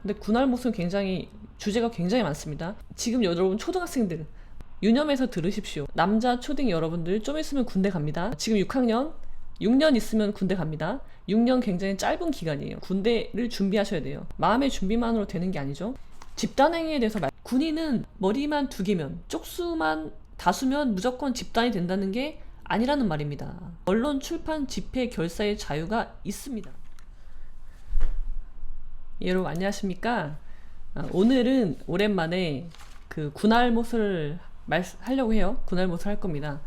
근데 군알못은 굉장히 주제가 굉장히 많습니다. 지금 여러분 초등학생들 유념해서 들으십시오. 남자 초딩 여러분들 좀 있으면 군대 갑니다. 지금 6학년 6년 있으면 군대 갑니다. 6년 굉장히 짧은 기간이에요. 군대를 준비하셔야 돼요. 마음의 준비만으로 되는 게 아니죠. 집단행위에 대해서 군인은 머리만 2개면 쪽수만 다수면 무조건 집단이 된다는 게 아니라는 말입니다. 언론, 출판, 집회, 결사의 자유가 있습니다. 여러분 안녕하십니까? 오늘은 오랜만에 그 군알못을 하려고 해요. 군알못을 할 겁니다.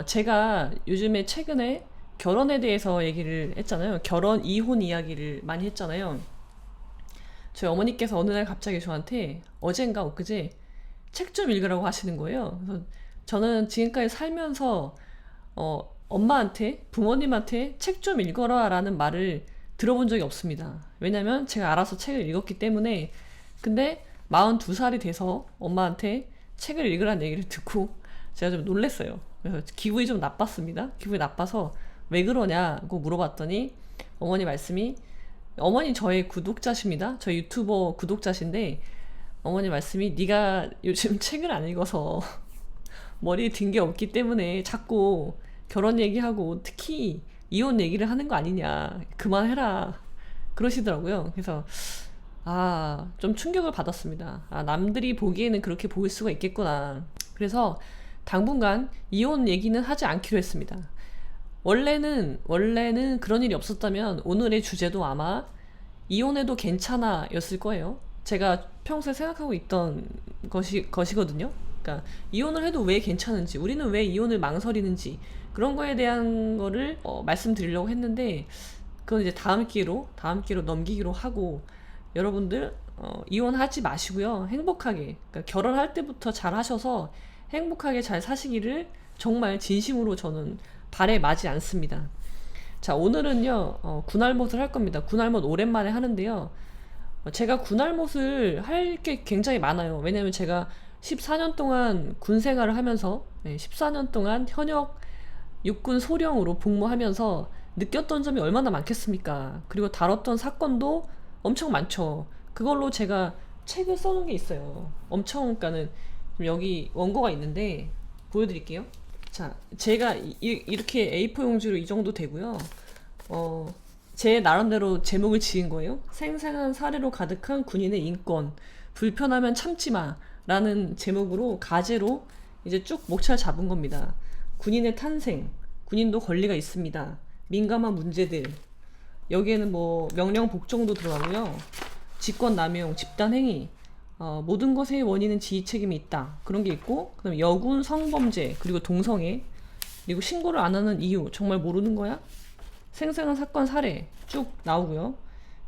제가 요즘에 최근에 결혼에 대해서 얘기를 했잖아요. 결혼, 이혼 이야기를 많이 했잖아요. 저희 어머니께서 어느 날 갑자기 저한테 어젠가 엊그제 책 좀 읽으라고 하시는 거예요. 그래서 저는 지금까지 살면서 엄마한테, 부모님한테 책 좀 읽어라 라는 말을 들어본 적이 없습니다. 왜냐면 제가 알아서 책을 읽었기 때문에. 근데 42살이 돼서 엄마한테 책을 읽으라는 얘기를 듣고 제가 좀 놀랐어요. 그래서 기분이 좀 나빴습니다. 기분이 나빠서 왜 그러냐고 물어봤더니 어머니 말씀이, 어머니 저의 구독자십니다. 저희 유튜버 구독자신데 어머니 말씀이 네가 요즘 책을 안 읽어서 머리에 든 게 없기 때문에 자꾸 결혼 얘기하고 특히 이혼 얘기를 하는 거 아니냐, 그만해라 그러시더라고요. 그래서 좀 충격을 받았습니다. 남들이 보기에는 그렇게 보일 수가 있겠구나. 그래서 당분간 이혼 얘기는 하지 않기로 했습니다. 원래는 그런 일이 없었다면 오늘의 주제도 아마 이혼해도 괜찮아 였을 거예요. 제가 평소에 생각하고 있던 것이거든요. 그러니까 이혼을 해도 왜 괜찮은지, 우리는 왜 이혼을 망설이는지, 그런 거에 대한 거를 말씀드리려고 했는데, 그건 이제 다음 기회로 넘기기로 하고, 여러분들 이혼하지 마시고요. 행복하게, 그러니까 결혼할 때부터 잘 하셔서 행복하게 잘 사시기를 정말 진심으로 저는 바래 마지 않습니다. 자, 오늘은요 군알못을 할 겁니다. 군알못 오랜만에 하는데요, 제가 군알못을 할 게 굉장히 많아요. 왜냐면 제가 14년 동안 군 생활을 하면서, 14년 동안 현역 육군 소령으로 복무하면서 느꼈던 점이 얼마나 많겠습니까? 그리고 다뤘던 사건도 엄청 많죠. 그걸로 제가 책을 써놓은 게 있어요. 엄청. 그러니까는 여기 원고가 있는데 보여드릴게요. 자, 제가 이렇게 A4 용지로 이 정도 되고요. 제 나름대로 제목을 지은 거예요. 생생한 사례로 가득한 군인의 인권, 불편하면 참지마 라는 제목으로 가제로 이제 쭉 목차를 잡은 겁니다. 군인의 탄생, 군인도 권리가 있습니다, 민감한 문제들, 여기에는 뭐 명령 복종도 들어가고요, 직권남용, 집단행위, 모든 것의 원인은 지휘 책임이 있다, 그런 게 있고, 그다음에 여군 성범죄, 그리고 동성애, 그리고 신고를 안 하는 이유, 정말 모르는 거야? 생생한 사건 사례 쭉 나오고요.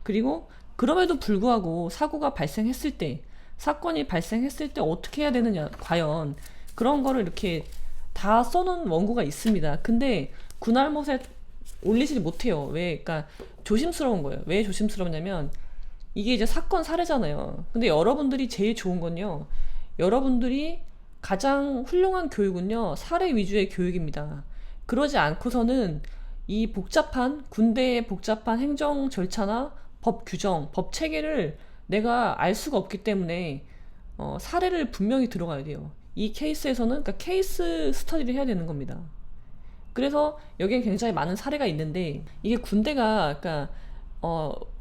그리고 그럼에도 불구하고 사고가 발생했을 때, 사건이 발생했을 때 어떻게 해야 되느냐, 과연 그런 거를 이렇게 다 써놓은 원고가 있습니다. 근데 군알못에 올리지 못해요. 왜? 그러니까 조심스러운 거예요. 왜 조심스럽냐면 이게 이제 사건 사례잖아요. 근데 여러분들이 제일 좋은 건요, 여러분들이 가장 훌륭한 교육은요 사례 위주의 교육입니다. 그러지 않고서는 이 복잡한 군대의 복잡한 행정 절차나 법 규정, 법 체계를 내가 알 수가 없기 때문에 사례를 분명히 들어가야 돼요. 이 케이스에서는, 그러니까 케이스 스터디를 해야 되는 겁니다. 그래서 여기에 굉장히 많은 사례가 있는데, 이게 군대가, 그러니까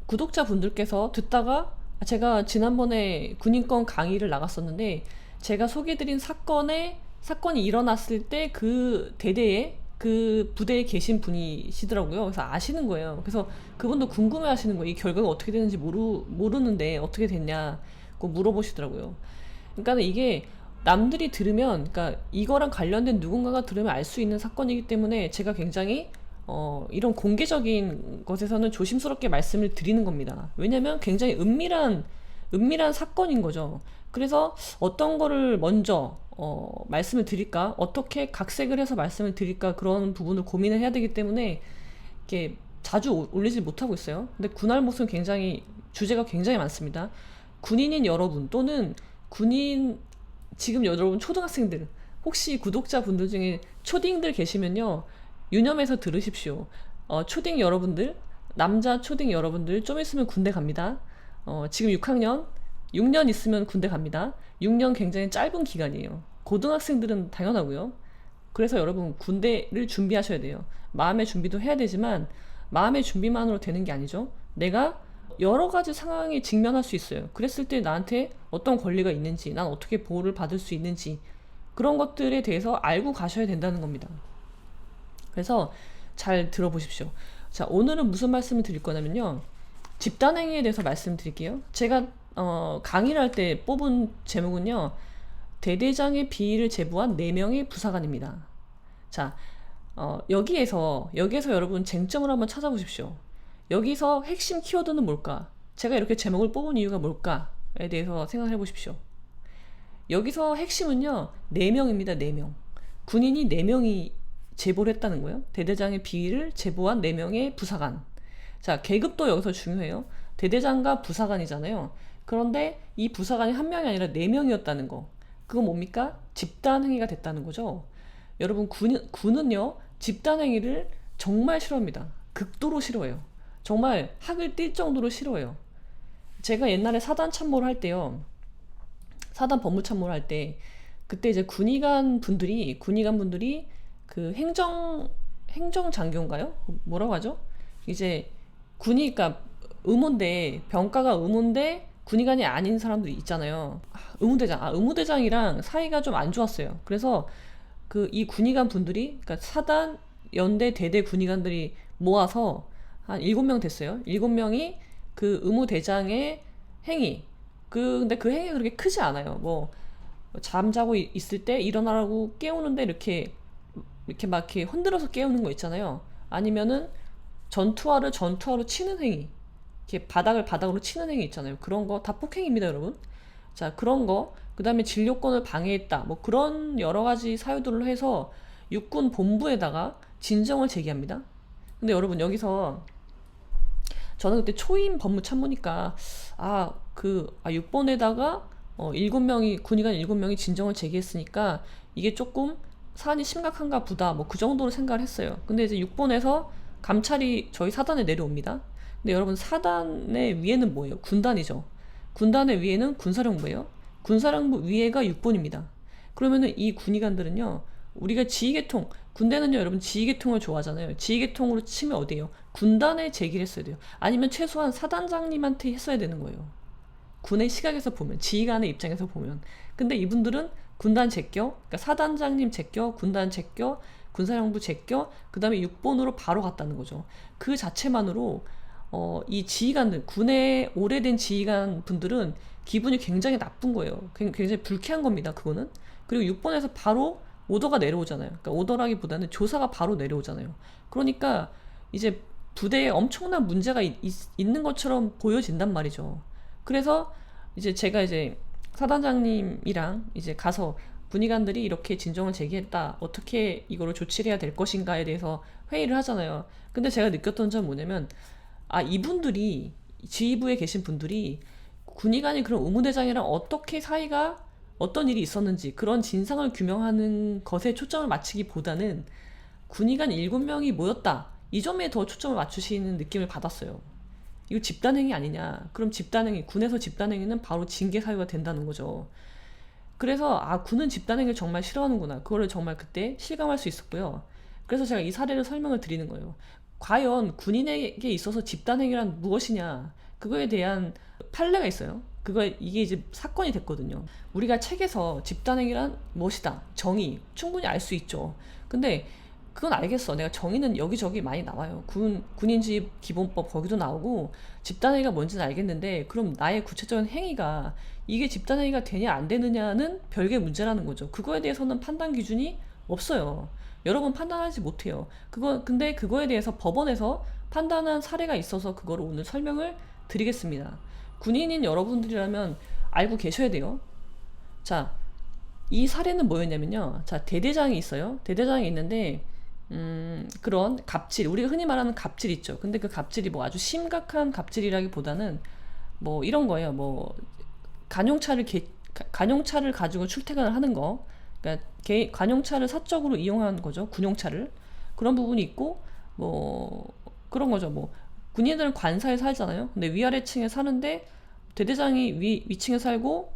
구독자분들께서 듣다가, 제가 지난번에 군인권 강의를 나갔었는데 제가 소개해드린 사건이 일어났을 때 그 대대에, 그 부대에 계신 분이시더라고요. 그래서 아시는 거예요. 그래서 그분도 궁금해 하시는 거예요. 이 결과가 어떻게 되는지 모르는데 어떻게 됐냐고 물어보시더라고요. 그러니까 이게 남들이 들으면, 그러니까 이거랑 관련된 누군가가 들으면 알 수 있는 사건이기 때문에 제가 굉장히 이런 공개적인 것에서는 조심스럽게 말씀을 드리는 겁니다. 왜냐면 굉장히 은밀한 사건인 거죠. 그래서 어떤 거를 먼저 말씀을 드릴까, 어떻게 각색을 해서 말씀을 드릴까, 그런 부분을 고민을 해야 되기 때문에 이렇게 자주 올리지 못하고 있어요. 근데 군알못은 주제가 굉장히 많습니다. 군인인 여러분, 또는 지금 여러분 초등학생들, 혹시 구독자분들 중에 초딩들 계시면요, 유념해서 들으십시오. 초딩 여러분들, 남자 초딩 여러분들 좀 있으면 군대 갑니다. 지금 6학년, 6년 있으면 군대 갑니다. 6년 굉장히 짧은 기간이에요. 고등학생들은 당연하고요. 그래서 여러분 군대를 준비하셔야 돼요. 마음의 준비도 해야 되지만 마음의 준비만으로 되는 게 아니죠. 내가 여러 가지 상황에 직면할 수 있어요. 그랬을 때 나한테 어떤 권리가 있는지, 난 어떻게 보호를 받을 수 있는지, 그런 것들에 대해서 알고 가셔야 된다는 겁니다. 그래서 잘 들어보십시오. 자, 오늘은 무슨 말씀을 드릴 거냐면요. 집단행위에 대해서 말씀드릴게요. 제가 강의를 할 때 뽑은 제목은요. 대대장의 비위를 제보한 4명의 부사관입니다. 자, 여기에서 여러분 쟁점을 한번 찾아보십시오. 여기서 핵심 키워드는 뭘까? 제가 이렇게 제목을 뽑은 이유가 뭘까에 대해서 생각해 보십시오. 여기서 핵심은요, 4명입니다. 4명. 군인이 4명이 제보를 했다는 거예요. 대대장의 비위를 제보한 4명의 부사관. 자, 계급도 여기서 중요해요. 대대장과 부사관이잖아요. 그런데 이 부사관이 한 명이 아니라 4명이었다는 거. 그건 뭡니까? 집단행위가 됐다는 거죠. 여러분, 군은요, 집단행위를 정말 싫어합니다. 극도로 싫어해요. 정말 학을 띨 정도로 싫어해요. 제가 옛날에 사단 참모를 할 때요. 사단 법무 참모를 할 때, 그때 이제 군의관 분들이 그 행정장교인가요? 뭐라고 하죠? 이제 그러니까 의무인데, 병가가 의무인데 군의관이 아닌 사람들이 있잖아요. 의무대장이랑 사이가 좀 안 좋았어요. 그래서 이 군의관 분들이, 그러니까 사단, 연대, 대대 군의관들이 모아서 한 7명 됐어요. 7명이 그 의무대장의 행위. 근데 그 행위가 그렇게 크지 않아요. 뭐, 잠자고 있을 때 일어나라고 깨우는데 이렇게 막 이렇게 흔들어서 깨우는 거 있잖아요. 아니면은 전투화로 치는 행위. 이렇게 바닥으로 치는 행위 있잖아요. 그런 거 다 폭행입니다, 여러분. 자, 그런 거. 그 다음에 진료권을 방해했다. 뭐 그런 여러 가지 사유들로 해서 육군 본부에다가 진정을 제기합니다. 근데 여러분, 여기서 저는 그때 초임 법무참모니까 6번에다가 7명이 군의관 7명이 진정을 제기했으니까 이게 조금 사안이 심각한가 보다, 뭐 그 정도로 생각을 했어요. 근데 이제 6번에서 감찰이 저희 사단에 내려옵니다. 근데 여러분, 사단의 위에는 뭐예요? 군단이죠. 군단의 위에는 군사령부예요. 군사령부 위에가 6번입니다. 그러면은 이 군의관들은요, 우리가 지휘계통, 군대는요 여러분 지휘계통을 좋아하잖아요. 지휘계통으로 치면 어디예요? 군단에 제기를 했어야 돼요. 아니면 최소한 사단장님한테 했어야 되는 거예요. 군의 시각에서 보면, 지휘관의 입장에서 보면. 근데 이분들은 군단 제껴, 그러니까 사단장님 제껴, 군단 제껴, 군사령부 제껴, 그 다음에 6번으로 바로 갔다는 거죠. 그 자체만으로 이 지휘관들, 군의 오래된 지휘관 분들은 기분이 굉장히 나쁜 거예요. 굉장히 불쾌한 겁니다, 그거는. 그리고 6번에서 바로 오더가 내려오잖아요. 그러니까 오더라기보다는 조사가 바로 내려오잖아요. 그러니까 이제 부대에 엄청난 문제가 있는 것처럼 보여진단 말이죠. 그래서 이제 제가 이제 사단장님이랑 이제 가서 군의관들이 이렇게 진정을 제기했다, 어떻게 이거를 조치를 해야 될 것인가에 대해서 회의를 하잖아요. 근데 제가 느꼈던 점은 뭐냐면, 이분들이, 지휘부에 계신 분들이 군의관이 그런 의무대장이랑 어떻게 사이가, 어떤 일이 있었는지 그런 진상을 규명하는 것에 초점을 맞추기보다는 군의관 7명이 모였다, 이 점에 더 초점을 맞추시는 느낌을 받았어요. 이거 집단행위 아니냐? 그럼 군에서 집단행위는 바로 징계 사유가 된다는 거죠. 그래서 군은 집단행위를 정말 싫어하는구나, 그거를 정말 그때 실감할 수 있었고요. 그래서 제가 이 사례를 설명을 드리는 거예요. 과연 군인에게 있어서 집단행위란 무엇이냐, 그거에 대한 판례가 있어요. 이게 이제 사건이 됐거든요. 우리가 책에서 집단행위란 무엇이다, 정의 충분히 알 수 있죠. 근데 그건 알겠어. 내가 정의는 여기저기 많이 나와요. 군인주의 기본법 거기도 나오고 집단행위가 뭔지는 알겠는데, 그럼 나의 구체적인 행위가 이게 집단행위가 되냐 안 되느냐는 별개의 문제라는 거죠. 그거에 대해서는 판단 기준이 없어요. 여러분 판단하지 못해요. 근데 그거에 대해서 법원에서 판단한 사례가 있어서 그거를 오늘 설명을 드리겠습니다. 군인인 여러분들이라면 알고 계셔야 돼요. 자, 이 사례는 뭐였냐면요. 자, 대대장이 있어요. 대대장이 있는데 그런 갑질, 우리가 흔히 말하는 갑질 있죠. 근데 그 갑질이 뭐 아주 심각한 갑질이라기보다는 뭐 이런 거예요. 뭐 관용차를 가지고 출퇴근을 하는 거, 그러니까 관용차를 사적으로 이용하는 거죠. 군용차를. 그런 부분이 있고, 뭐 그런 거죠. 뭐 군인들은 관사에 살잖아요. 근데 위아래층에 사는데 대대장이 위층에 살고,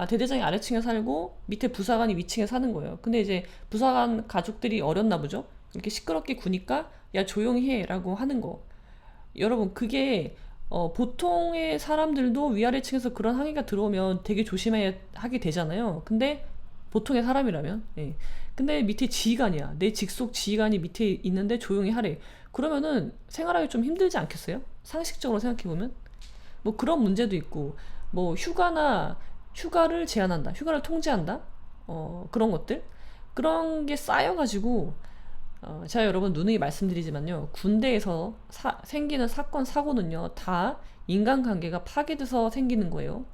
대대장이 아래층에 살고 밑에 부사관이 위층에 사는 거예요. 근데 이제 부사관 가족들이 어렸나 보죠. 이렇게 시끄럽게 구니까 야 조용히 해라고 하는 거. 여러분 그게 보통의 사람들도 위아래층에서 그런 항의가 들어오면 되게 조심해야 하게 되잖아요. 근데 보통의 사람이라면, 예. 근데 밑에 지휘관이야. 내 직속 지휘관이 밑에 있는데 조용히 하래. 그러면은 생활하기 좀 힘들지 않겠어요? 상식적으로 생각해보면. 뭐 그런 문제도 있고, 뭐 휴가를 제한한다, 휴가를 통제한다, 그런 것들, 그런 게 쌓여가지고, 제가 여러분 누누이 말씀드리지만요, 군대에서 생기는 사건 사고는요 다 인간관계가 파괴돼서 생기는 거예요.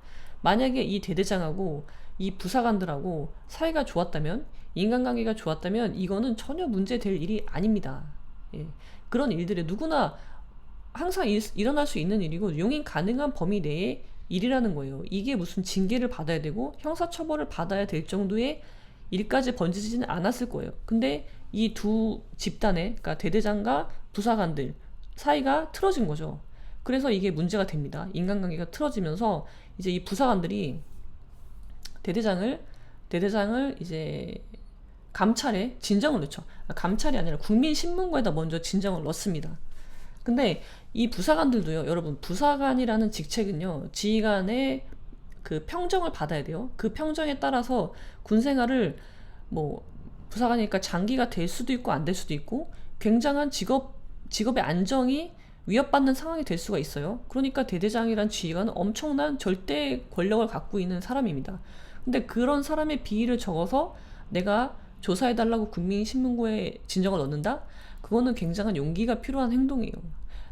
만약에 이 대대장하고 이 부사관들하고 사이가 좋았다면, 인간관계가 좋았다면 이거는 전혀 문제될 일이 아닙니다. 예. 그런 일들이 누구나 항상 일어날 수 있는 일이고 용인 가능한 범위 내의 일이라는 거예요. 이게 무슨 징계를 받아야 되고 형사처벌을 받아야 될 정도의 일까지 번지지는 않았을 거예요. 근데 이 두 집단의, 그러니까 대대장과 부사관들 사이가 틀어진 거죠. 그래서 이게 문제가 됩니다. 인간관계가 틀어지면서 이제 이 부사관들이 대대장을 이제 감찰에 진정을 넣죠. 감찰이 아니라 국민신문고에다 먼저 진정을 넣습니다. 근데 이 부사관들도요, 여러분, 부사관이라는 직책은요, 지휘관의 그 평정을 받아야 돼요. 그 평정에 따라서 군 생활을, 뭐 부사관이니까 장기가 될 수도 있고 안 될 수도 있고, 굉장한 직업의 안정이 위협받는 상황이 될 수가 있어요. 그러니까 대대장이란 지휘관은 엄청난 절대 권력을 갖고 있는 사람입니다. 근데 그런 사람의 비위를 적어서 내가 조사해달라고 국민신문고에 진정을 넣는다? 그거는 굉장한 용기가 필요한 행동이에요.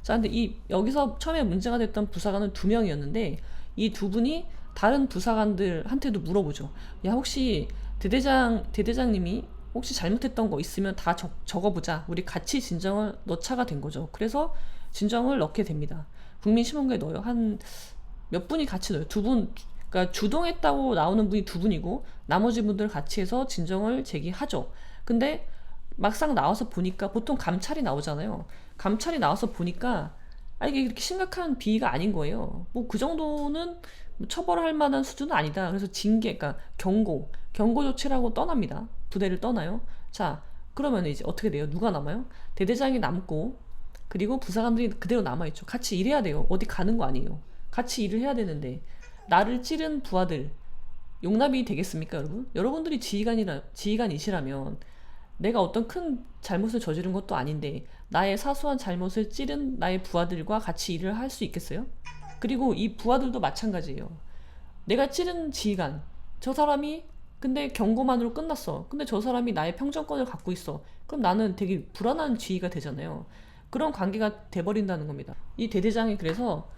자, 근데 여기서 처음에 문제가 됐던 부사관은 2명이었는데, 이 두 분이 다른 부사관들한테도 물어보죠. 야, 혹시 대대장님이 혹시 잘못했던 거 있으면 다 적어보자. 우리 같이 진정을 넣자가 된 거죠. 그래서 진정을 넣게 됩니다. 국민신문고에 넣어요. 한 몇 분이 같이 넣어요. 그러니까 주동했다고 나오는 분이 2분이고 나머지 분들 같이 해서 진정을 제기하죠. 근데 막상 나와서 보니까, 보통 감찰이 나오잖아요. 감찰이 나와서 보니까 이게 이렇게 심각한 비위가 아닌 거예요. 뭐 그 정도는 처벌할 만한 수준은 아니다. 그래서 징계, 그러니까 경고 조치라고 떠납니다. 부대를 떠나요. 자, 그러면 이제 어떻게 돼요? 누가 남아요? 대대장이 남고, 그리고 부사관들이 그대로 남아있죠. 같이 일해야 돼요. 어디 가는 거 아니에요. 같이 일을 해야 되는데 나를 찌른 부하들 용납이 되겠습니까, 여러분? 여러분들이 지휘관이시라면 내가 어떤 큰 잘못을 저지른 것도 아닌데 나의 사소한 잘못을 찌른 나의 부하들과 같이 일을 할 수 있겠어요? 그리고 이 부하들도 마찬가지예요. 내가 찌른 지휘관, 저 사람이 근데 경고만으로 끝났어. 근데 저 사람이 나의 평정권을 갖고 있어. 그럼 나는 되게 불안한 지휘가 되잖아요. 그런 관계가 돼버린다는 겁니다. 이 대대장이 그래서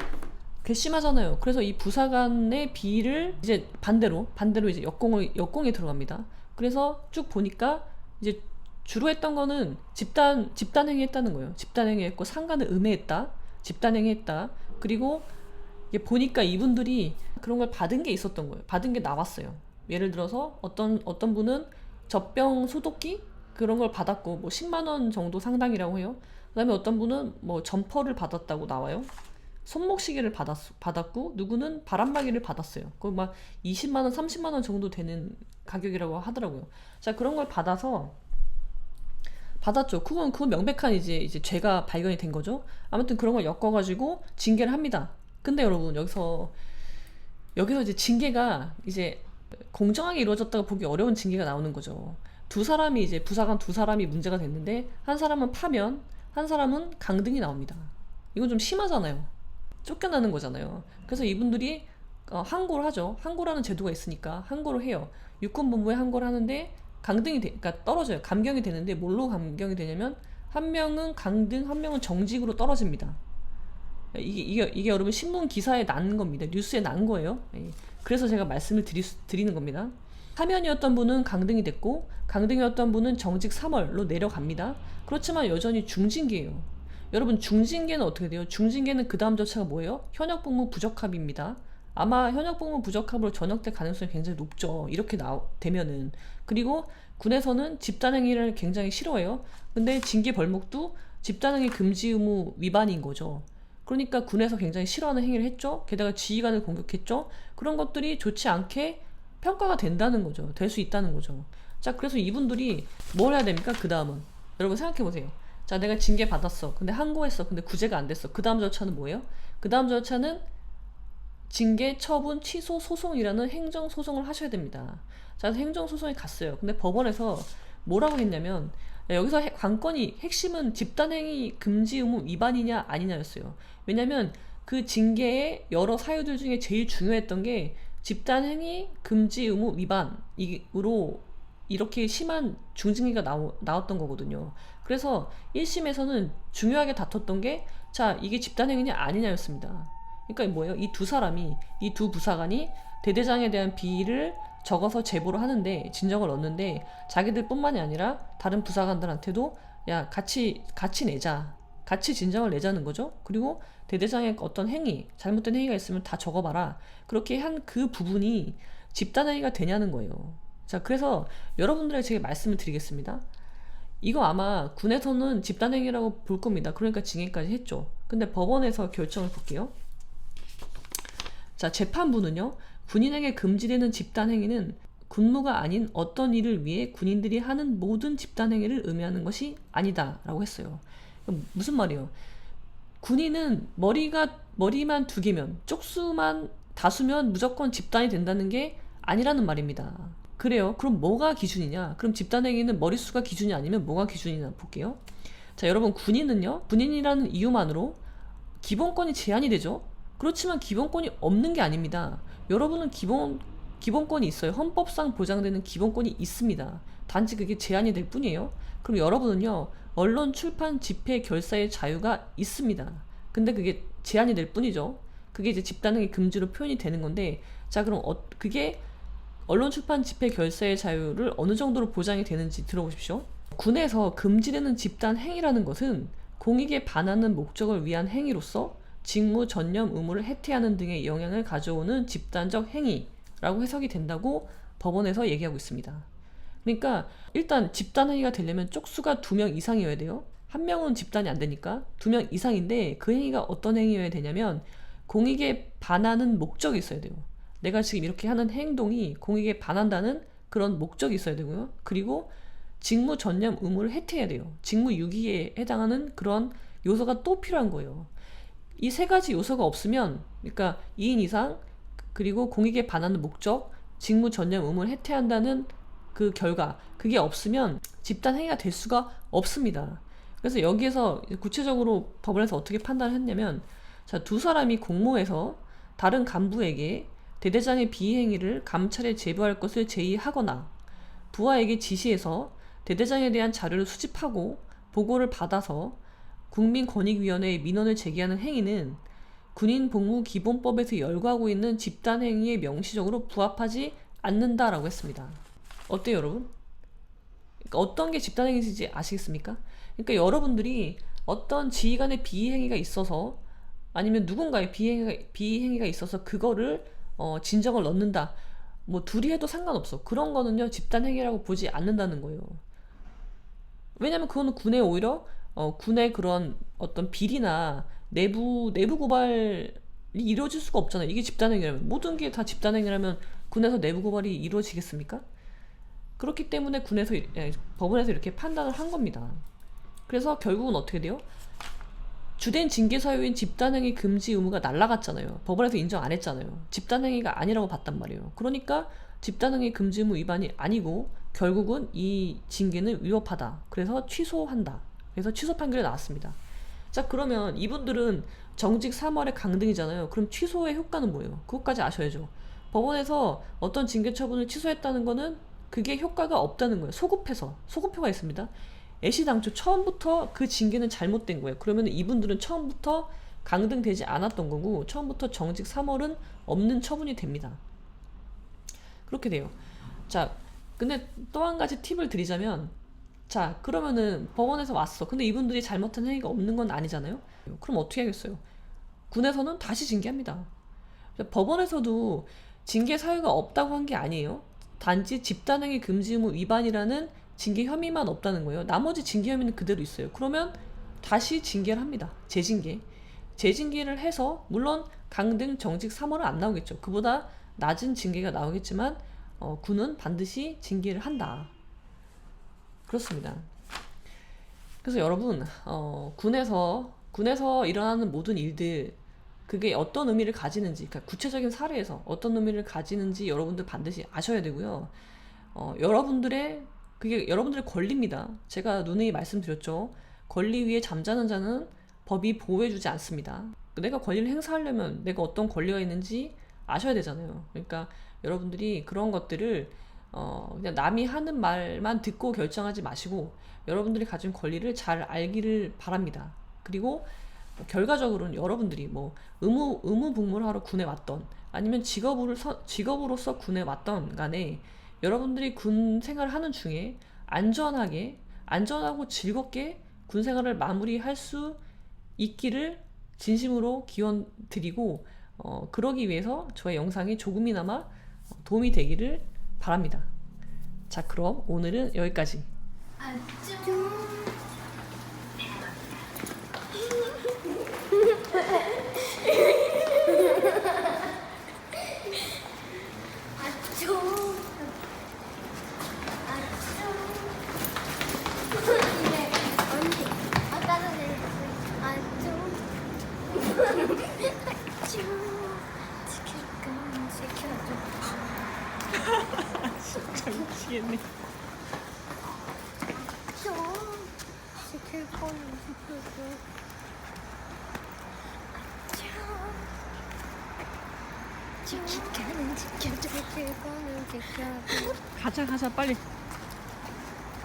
괘씸하잖아요. 그래서 이 부사관의 비위를 이제 반대로 이제 역공에 들어갑니다. 그래서 쭉 보니까 이제 주로 했던 거는 집단행위 했다는 거예요. 집단행위 했고, 상관을 음해했다, 집단행위 했다. 그리고 이게 보니까 이분들이 그런 걸 받은 게 있었던 거예요. 받은 게 나왔어요. 예를 들어서 어떤 분은 젖병 소독기 그런 걸 받았고, 뭐 10만 원 정도 상당이라고 해요. 그다음에 어떤 분은 뭐 점퍼를 받았다고 나와요. 손목시계를 받았고, 누구는 바람막이를 받았어요. 그거 막 20만 원, 30만 원 정도 되는 가격이라고 하더라고요. 자, 그런 걸 받았죠. 그건 명백한 이제 죄가 발견이 된 거죠. 아무튼 그런 걸 엮어가지고 징계를 합니다. 근데 여러분, 여기서 이제 징계가 이제 공정하게 이루어졌다고 보기 어려운 징계가 나오는 거죠. 이제 부사관 2사람이 문제가 됐는데, 한 사람은 파면, 한 사람은 강등이 나옵니다. 이건 좀 심하잖아요. 쫓겨나는 거잖아요. 그래서 이분들이 항고를 하죠. 항고라는 제도가 있으니까 항고를 해요. 육군본부에 항고를 하는데 그러니까 떨어져요. 감경이 되는데 뭘로 감경이 되냐면, 한 명은 강등, 한 명은 정직으로 떨어집니다. 이게 여러분 신문 기사에 난 겁니다. 뉴스에 난 거예요. 그래서 제가 말씀을 드리는 겁니다. 사면이었던 분은 강등이 됐고, 강등이었던 분은 정직 3월로 내려갑니다. 그렇지만 여전히 중징계예요. 여러분, 중징계는 어떻게 돼요? 중징계는 그 다음 절차가 뭐예요? 현역복무 부적합입니다. 아마 현역복무 부적합으로 전역될 가능성이 굉장히 높죠. 이렇게 되면은. 그리고 군에서는 집단행위를 굉장히 싫어해요. 근데 징계 벌목도 집단행위 금지 의무 위반인 거죠. 그러니까 군에서 굉장히 싫어하는 행위를 했죠. 게다가 지휘관을 공격했죠. 그런 것들이 좋지 않게 평가가 된다는 거죠. 될 수 있다는 거죠. 자, 그래서 이분들이 뭘 해야 됩니까? 그 다음은 여러분 생각해보세요. 자, 내가 징계 받았어. 근데 항고했어. 근데 구제가 안 됐어. 그 다음 절차는 뭐예요? 그 다음 절차는 징계, 처분, 취소, 소송이라는 행정소송을 하셔야 됩니다. 자, 행정소송에 갔어요. 근데 법원에서 뭐라고 했냐면, 여기서 관건이, 핵심은 집단행위 금지 의무 위반이냐 아니냐였어요. 왜냐면 그 징계의 여러 사유들 중에 제일 중요했던 게 집단행위 금지 의무 위반으로 이렇게 심한 중징계가 나왔던 거거든요. 그래서 1심에서는 중요하게 다퉜던 게, 자, 이게 집단행위냐 아니냐였습니다. 그러니까 뭐예요? 이 두 사람이, 이 두 부사관이 대대장에 대한 비위를 적어서 제보를 하는데, 진정을 얻는데, 자기들뿐만이 아니라 다른 부사관들한테도 야, 같이 내자, 같이 진정을 내자는 거죠. 그리고 대대장의 어떤 행위, 잘못된 행위가 있으면 다 적어봐라. 그렇게 한 그 부분이 집단행위가 되냐는 거예요. 자, 그래서 여러분들에게 제가 말씀을 드리겠습니다. 이거 아마 군에서는 집단행위라고 볼 겁니다. 그러니까 징계까지 했죠. 근데 법원에서 결정을 볼게요. 자, 재판부는요, 군인에게 금지되는 집단행위는 군무가 아닌 어떤 일을 위해 군인들이 하는 모든 집단행위를 의미하는 것이 아니다 라고 했어요. 무슨 말이에요? 군인은 머리만 두 개면, 쪽수만 다수면 무조건 집단이 된다는 게 아니라는 말입니다. 그래요. 그럼 뭐가 기준이냐? 그럼 집단행위는 머릿수가 기준이 아니면 뭐가 기준이냐 볼게요. 자, 여러분, 군인이라는 이유만으로 기본권이 제한이 되죠? 그렇지만 기본권이 없는 게 아닙니다. 여러분은 기본권이 있어요. 헌법상 보장되는 기본권이 있습니다. 단지 그게 제한이 될 뿐이에요. 그럼 여러분은요, 언론, 출판, 집회, 결사의 자유가 있습니다. 근데 그게 제한이 될 뿐이죠. 그게 이제 집단행위 금지로 표현이 되는 건데, 자, 그럼 그게 언론, 출판, 집회, 결사의 자유를 어느 정도로 보장이 되는지 들어보십시오. 군에서 금지되는 집단 행위라는 것은 공익에 반하는 목적을 위한 행위로서 직무, 전념, 의무를 해태하는 등의 영향을 가져오는 집단적 행위라고 해석이 된다고 법원에서 얘기하고 있습니다. 그러니까 일단 집단 행위가 되려면 쪽수가 2명 이상이어야 돼요. 한 명은 집단이 안 되니까 2명 이상인데, 그 행위가 어떤 행위여야 되냐면 공익에 반하는 목적이 있어야 돼요. 내가 지금 이렇게 하는 행동이 공익에 반한다는 그런 목적이 있어야 되고요. 그리고 직무, 전념, 의무를 해태해야 돼요. 직무 유기에 해당하는 그런 요소가 또 필요한 거예요. 이 세 가지 요소가 없으면, 그러니까 2인 이상, 그리고 공익에 반하는 목적, 직무, 전념, 의무를 해태한다는 그 결과, 그게 없으면 집단 행위가 될 수가 없습니다. 그래서 여기에서 구체적으로 법원에서 어떻게 판단을 했냐면, 자, 두 사람이 공모해서 다른 간부에게 대대장의 비행위를 감찰에 제보할 것을 제의하거나 부하에게 지시해서 대대장에 대한 자료를 수집하고 보고를 받아서 국민권익위원회에 민원을 제기하는 행위는 군인복무기본법에서 열거하고 있는 집단행위에 명시적으로 부합하지 않는다라고 했습니다. 어때요, 여러분? 그러니까 어떤 게 집단행위인지 아시겠습니까? 그러니까 여러분들이 어떤 지휘관의 비행위가 있어서, 아니면 누군가의 비행위가 있어서 그거를 진정을 넣는다, 뭐 둘이 해도 상관없어. 그런 거는요, 집단행위라고 보지 않는다는 거예요. 왜냐면 그거는 군에 오히려 군의 그런 어떤 비리나 내부 고발이 이루어질 수가 없잖아요. 이게 집단행위라면, 모든 게 다 집단행위라면 군에서 내부 고발이 이루어지겠습니까? 그렇기 때문에 법원에서 이렇게 판단을 한 겁니다. 그래서 결국은 어떻게 돼요? 주된 징계 사유인 집단행위 금지 의무가 날라갔잖아요. 법원에서 인정 안 했잖아요. 집단행위가 아니라고 봤단 말이에요. 그러니까 집단행위 금지 의무 위반이 아니고 결국은 이 징계는 위법하다. 그래서 취소한다. 그래서 취소 판결이 나왔습니다. 자, 그러면 이분들은 정직 3월의 강등이잖아요. 그럼 취소의 효과는 뭐예요? 그것까지 아셔야죠. 법원에서 어떤 징계 처분을 취소했다는 거는 그게 효과가 없다는 거예요. 소급표가 있습니다. 애시당초 처음부터 그 징계는 잘못된 거예요. 그러면 이분들은 처음부터 강등되지 않았던 거고, 처음부터 정직 3월은 없는 처분이 됩니다. 그렇게 돼요. 자, 근데 또 한 가지 팁을 드리자면, 자, 그러면은 법원에서 왔어. 근데 이분들이 잘못한 행위가 없는 건 아니잖아요. 그럼 어떻게 하겠어요? 군에서는 다시 징계합니다. 법원에서도 징계 사유가 없다고 한 게 아니에요. 단지 집단행위 금지 의무 위반이라는 징계 혐의만 없다는 거예요. 나머지 징계 혐의는 그대로 있어요. 그러면 다시 징계를 합니다. 재징계. 재징계를 해서 물론 강등 정직 3월은 안 나오겠죠. 그보다 낮은 징계가 나오겠지만 군은 반드시 징계를 한다. 그렇습니다. 그래서 여러분 군에서 일어나는 모든 일들 그게 어떤 의미를 가지는지 그러니까 구체적인 사례에서 어떤 의미를 가지는지 여러분들 반드시 아셔야 되고요. 그게 여러분들의 권리입니다. 제가 누누이 말씀드렸죠. 권리 위에 잠자는 자는 법이 보호해주지 않습니다. 내가 권리를 행사하려면 내가 어떤 권리가 있는지 아셔야 되잖아요. 그러니까 여러분들이 그런 것들을 그냥 남이 하는 말만 듣고 결정하지 마시고 여러분들이 가진 권리를 잘 알기를 바랍니다. 그리고 결과적으로는 여러분들이 뭐 의무복무를 하러 군에 왔던 아니면 직업으로서 군에 왔던 간에 여러분들이 군 생활을 하는 중에 안전하고 즐겁게 군 생활을 마무리할 수 있기를 진심으로 기원 드리고 그러기 위해서 저의 영상이 조금이나마 도움이 되기를 바랍니다. 자, 그럼 오늘은 여기까지. 진짜 미치겠네. 지킬 거는 지켜줘. 지킬 거는 지켜줘. 지킬 거는 지켜줘. 가자 빨리.